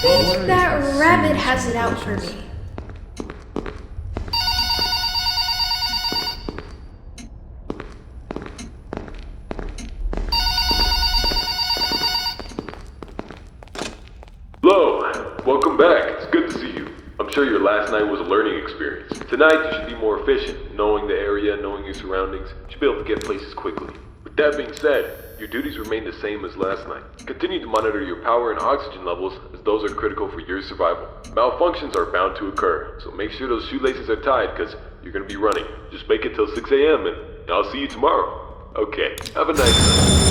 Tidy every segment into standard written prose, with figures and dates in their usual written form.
I think that rabbit has it out for me. Hello, welcome back. It's good to see you. I'm sure your last night was a learning experience. Tonight you should be more efficient. Knowing the area, knowing your surroundings, you should be able to get places quickly. With that being said, your duties remain the same as last night. Continue to monitor your power and oxygen levels, as those are critical for your survival. Malfunctions are bound to occur, so make sure those shoelaces are tied, because you're going to be running. Just make it till 6 a.m. and I'll see you tomorrow. Okay, have a nice night.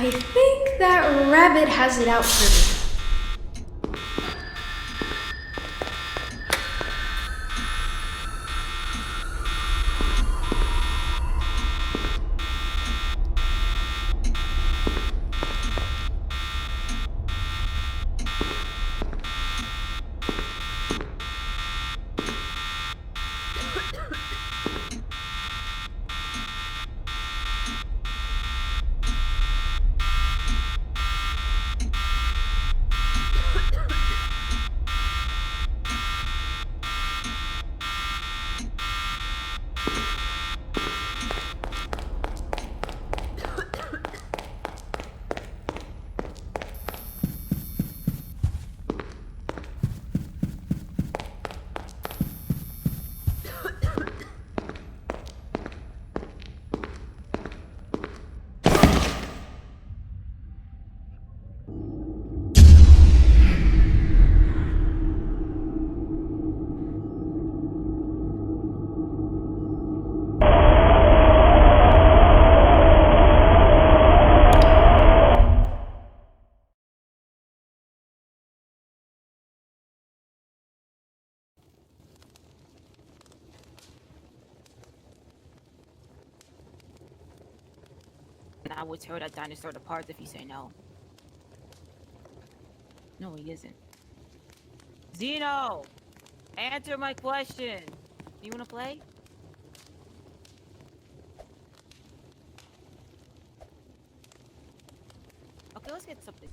I think that rabbit has it out for me. I would tear that dinosaur apart if you say no. No, he isn't. Zeno! Answer my question! You wanna play? Okay, let's get something.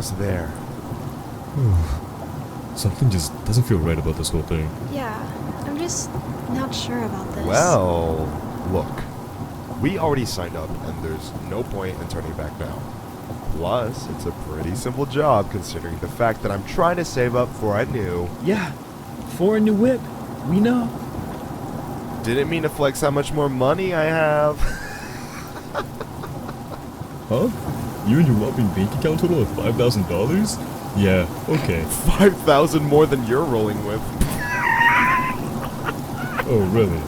almost there. Something just doesn't feel right about this whole thing. Yeah, I'm just not sure about this. Well, look. We already signed up, and there's no point in turning back now. Plus, it's a pretty simple job considering the fact that I'm trying to save up for a new... Yeah, for a new whip. We know. Didn't mean to flex how much more money I have. Huh? You and your whopping bank account total of $5,000? Yeah, okay. 5,000 more than you're rolling with. Oh, really?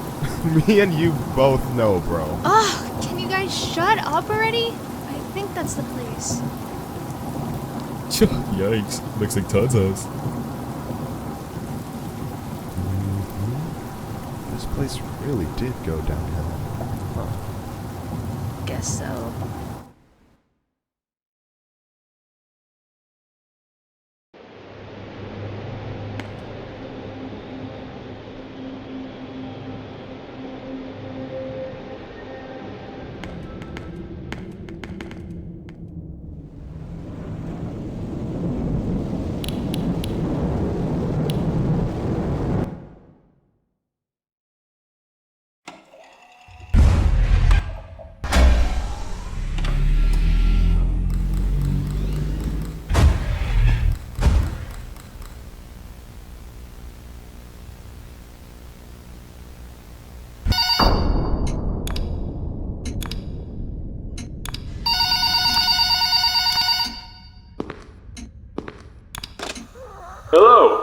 Me and you both know, bro. Ugh, can you guys shut up already? I think that's the place. Yikes, looks like Todd's house. This place really did go downhill. Huh. Guess so. Hello!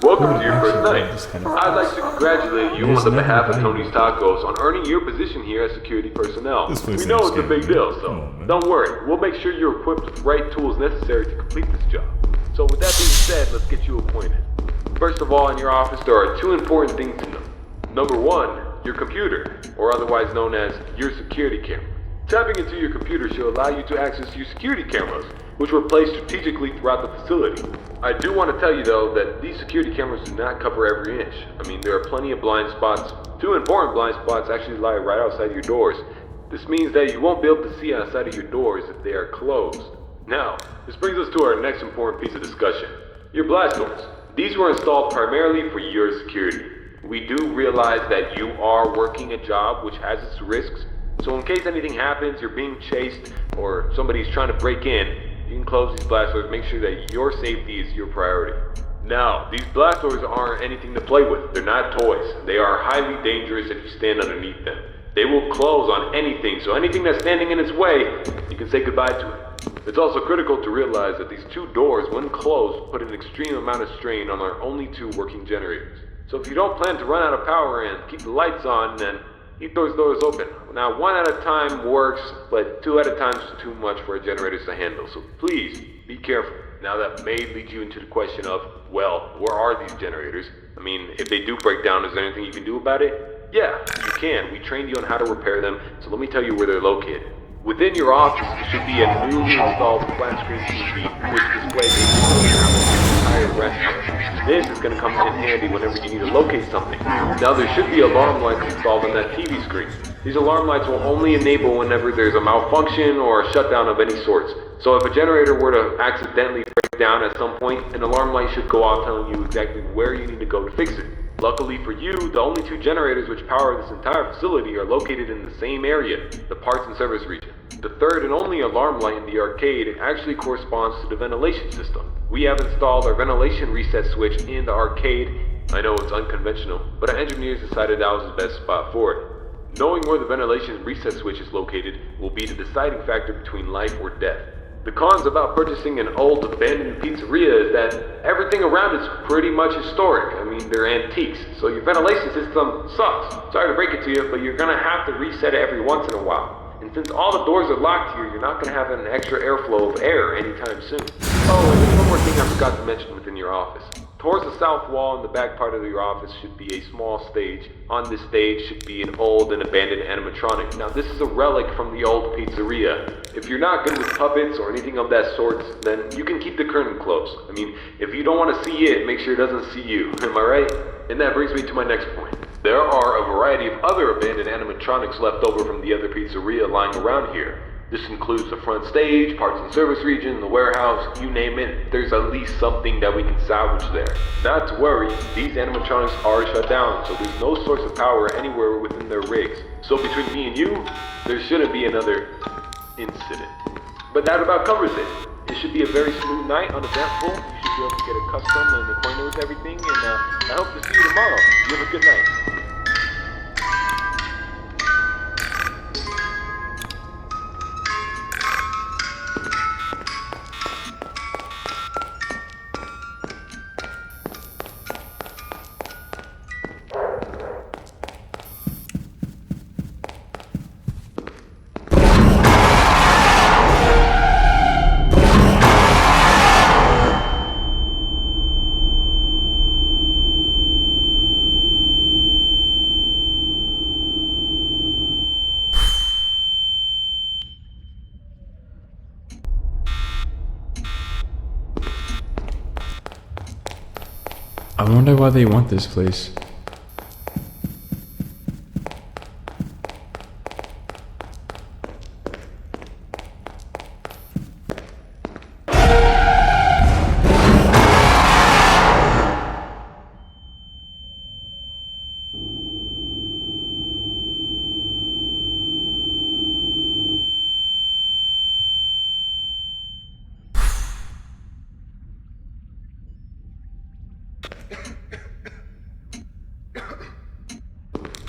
Welcome to your actually, first night. this kind of I'd like to congratulate you There's on the never behalf of been Tony's Tacos on earning your position here as security personnel. This place We know ain't it's a big scary. deal, Come so on, man. don't worry. We'll make sure you're equipped with the right tools necessary to complete this job. So with that being said, let's get you appointed. First of all, in your office, there are two important things to know. Number one, your computer, or otherwise known as your security camera. Tapping into your computer should allow you to access your security cameras, which were placed strategically throughout the facility. I do want to tell you though that these security cameras do not cover every inch. I mean, there are plenty of blind spots. Two important blind spots actually lie right outside your doors. This means that you won't be able to see outside of your doors if they are closed. Now, this brings us to our next important piece of discussion. Your blast doors. These were installed primarily for your security. We do realize that you are working a job which has its risks, so in case anything happens, you're being chased, or somebody's trying to break in, you can close these blast doors, make sure that your safety is your priority. Now, these blast doors aren't anything to play with. They're not toys. They are highly dangerous if you stand underneath them. They will close on anything, so anything that's standing in its way, you can say goodbye to it. It's also critical to realize that these two doors, when closed, put an extreme amount of strain on our only two working generators. So if you don't plan to run out of power and keep the lights on, then keep those doors open. Now, one at a time works, but two at a time is too much for our generators to handle, so please, be careful. Now that may lead you into the question of, well, where are these generators? I mean, if they do break down, is there anything you can do about it? Yeah, you can. We trained you on how to repair them, so let me tell you where they're located. Within your office, there should be a newly installed flat screen TV, which displays a entire restaurant. This is going to come in handy whenever you need to locate something. Now, there should be alarm lights installed on that TV screen. These alarm lights will only enable whenever there's a malfunction or a shutdown of any sorts. So if a generator were to accidentally break down at some point, an alarm light should go off telling you exactly where you need to go to fix it. Luckily for you, the only two generators which power this entire facility are located in the same area, the parts and service region. The third and only alarm light in the arcade actually corresponds to the ventilation system. We have installed our ventilation reset switch in the arcade. I know it's unconventional, but our engineers decided that was the best spot for it. Knowing where the ventilation reset switch is located will be the deciding factor between life or death. The cons about purchasing an old abandoned pizzeria is that everything around it's pretty much historic. I mean, they're antiques, so your ventilation system sucks. Sorry to break it to you, but you're gonna have to reset it every once in a while. And since all the doors are locked here, you're not gonna have an extra airflow of air anytime soon. Oh, and there's one more thing I forgot to mention within your office. Towards the south wall in the back part of your office should be a small stage. On this stage should be an old and abandoned animatronic. Now this is a relic from the old pizzeria. If you're not good with puppets or anything of that sort, then you can keep the curtain closed. I mean, if you don't want to see it, make sure it doesn't see you. Am I right? And that brings me to my next point. There are a variety of other abandoned animatronics left over from the other pizzeria lying around here. This includes the front stage, parts and service region, the warehouse, you name it. There's at least something that we can salvage there. Not to worry, these animatronics are shut down, so there's no source of power anywhere within their rigs. So between me and you, there shouldn't be another incident. But that about covers it. It should be a very smooth night on Eventful. You should be able to get accustomed and acquainted with everything, and I hope to see you tomorrow. You have a good night. I wonder why they want this place.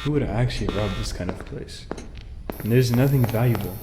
Who would actually rob this kind of place? And there's nothing valuable.